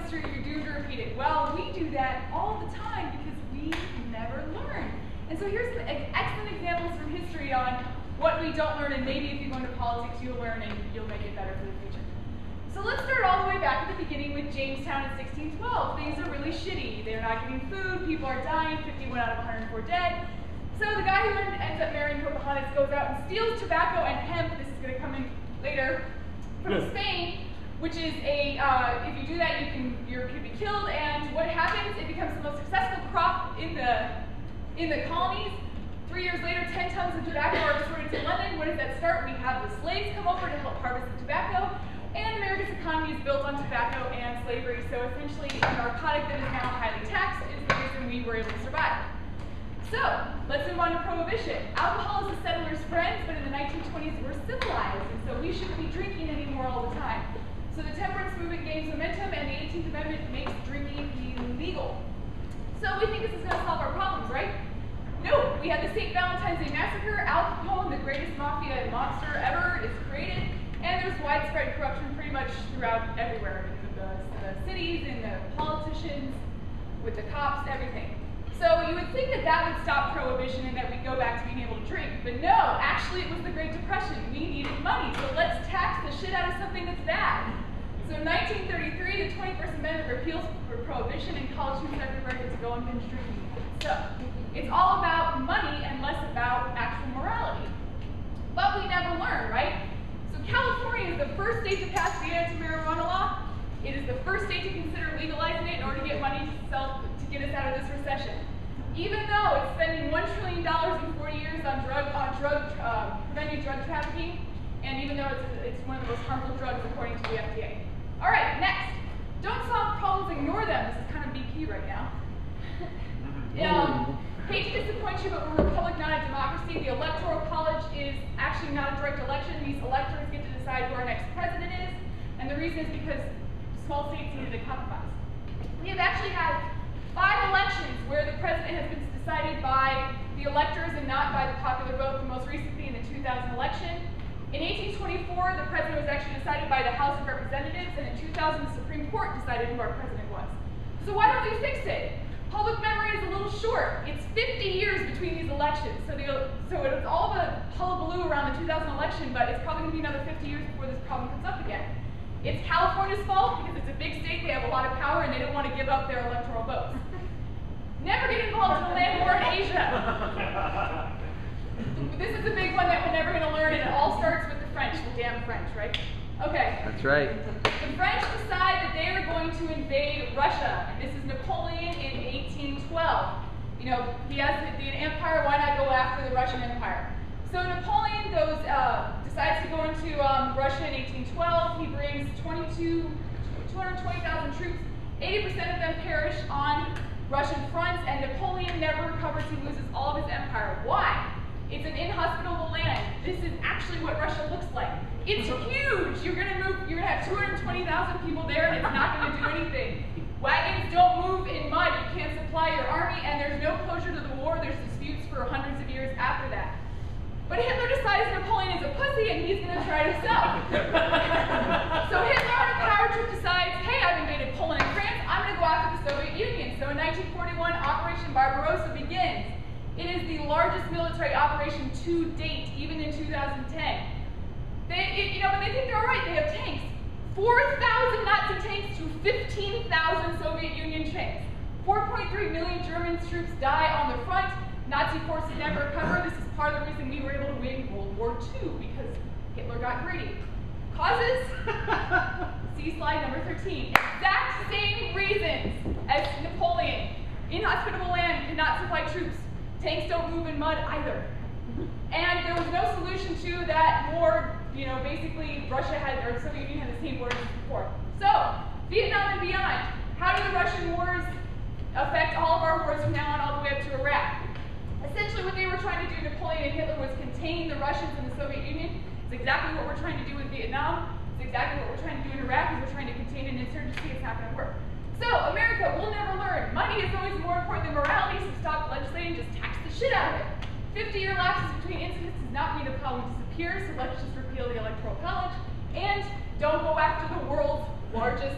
history, you're doomed to repeat it. Well, we do that all the time because we never learn. And so here's some excellent examples from history on what we don't learn, and maybe if you go into politics, you'll learn and you'll make it better for the future. So let's start all the way back at the beginning with Jamestown in 1612. Things are really shitty. They're not getting food, people are dying, 51 out of 104 dead. So the guy who ends up marrying Pocahontas goes out and steals tobacco and hemp, this is going to come in later, from Spain, which is a, if you do that, you could be killed, and what happens, it becomes the most successful crop in the colonies. 3 years later, 10 tons of tobacco are exported to London. What does that start? We have the slaves come over to help harvest the tobacco, and America's economy is built on tobacco and slavery, so essentially a narcotic that is now highly taxed is the reason we were able to survive. So, let's move on to Prohibition. Alcohol is a settler's friend, but in the 1920s we're civilized, and so we shouldn't be drinking anymore all the time. So the temperance movement gains momentum, and the 18th Amendment makes drinking illegal. So we think this is going to solve our problems, right? No, we had the St. Valentine's Day Massacre, Al Capone, the greatest mafia monster ever, is created, and there's widespread corruption pretty much throughout everywhere, in the cities, in the politicians, with the cops, everything. So you would think that that would stop Prohibition and that we'd go back to being able to drink, but no, actually it was the Great Depression. We needed money, so let's tax the shit out of something that's bad. So in 1933, the 21st Amendment repeals Prohibition, and college students everywhere get to go and binge drinking. So it's all about money and less about actual morality. But we never learn, right? So California is the first state to pass the anti-marijuana law. It is the first state to consider legalizing it in order to get money to get us out of this recession. Even though it's spending $1 trillion in 40 years on preventing drug trafficking, and even though it's one of the most harmful drugs according to the FDA. All right, next. Don't solve problems, ignore them. This is kind of BP right now. Hate to disappoint you, but we're a republic, not a democracy. The Electoral College is actually not a direct election. These electors get to decide who our next president is, and the reason is because small states needed a compromise. We have actually had 5 elections where the president has been decided by the electors and not by the popular vote, the most recently in the 2000 election. In 1824, the president was actually decided by the House of Representatives, and in 2000, the Supreme Court decided who our president was. So why don't we fix it? Public memory is a little short. It's 50 years between these elections. So it's all the hullabaloo around the 2000 election, but it's probably going to be another 50 years before this problem comes up again. It's California's fault because it's a big state, they have a lot of power, and they don't want to give up their electoral votes. Never get involved in a land war in Asia. This is a big one that we're never going to learn, and it all starts with the French, the damn French, right? Okay. That's right. The French decide that they are going to invade Russia, and this is Napoleon in 1812. You know, he has the empire, why not go after the Russian Empire? So Napoleon decides to go into Russia in 1812. He brings 220,000 troops. 80% of them perish on Russian fronts, and Napoleon never recovers. He loses all of his empire. Why? It's an inhospitable land. This is actually what Russia looks like. It's huge. You're gonna have 220,000 people there, and it's not gonna do anything. Wagons don't move in mud. You can't supply your army, and there's no closure to the war. There's disputes for hundreds of years after that. But Hitler decides Napoleon is a pussy, and he's gonna try to sell. So Hitler on a power trip decides, hey, I've invaded Poland and France. I'm gonna go after the Soviet Union. So in 1941, Operation Barbarossa begins. It is the largest military operation to date, even in 2010. When they think they're all right, they have tanks. 4,000 Nazi tanks to 15,000 Soviet Union tanks. 4.3 million German troops die on the front. Nazi forces never recover. This is part of the reason we were able to win World War II, because Hitler got greedy. Causes? See slide number 13. Exact same reasons as Napoleon. Inhospitable land, could not supply troops. Tanks don't move in mud either. And there was no solution to that war. Basically Russia or Soviet Union had the same borders as before. So, Vietnam and beyond. How do the Russian wars affect all of our wars from now on all the way up to Iraq? Essentially what they were trying to do, Napoleon and Hitler, was contain the Russians and the Soviet Union. It's exactly what we're trying to do with Vietnam. It's exactly what we're trying to do in Iraq, is we're trying to contain an insurgency. It's not going to work. So, America will never learn. Money is always more important than morality, so stop legislating, just tax the shit out of it. 50-year lapses between incidents does not mean the problem disappears, so let's just repeal the Electoral College, and don't go after the world's largest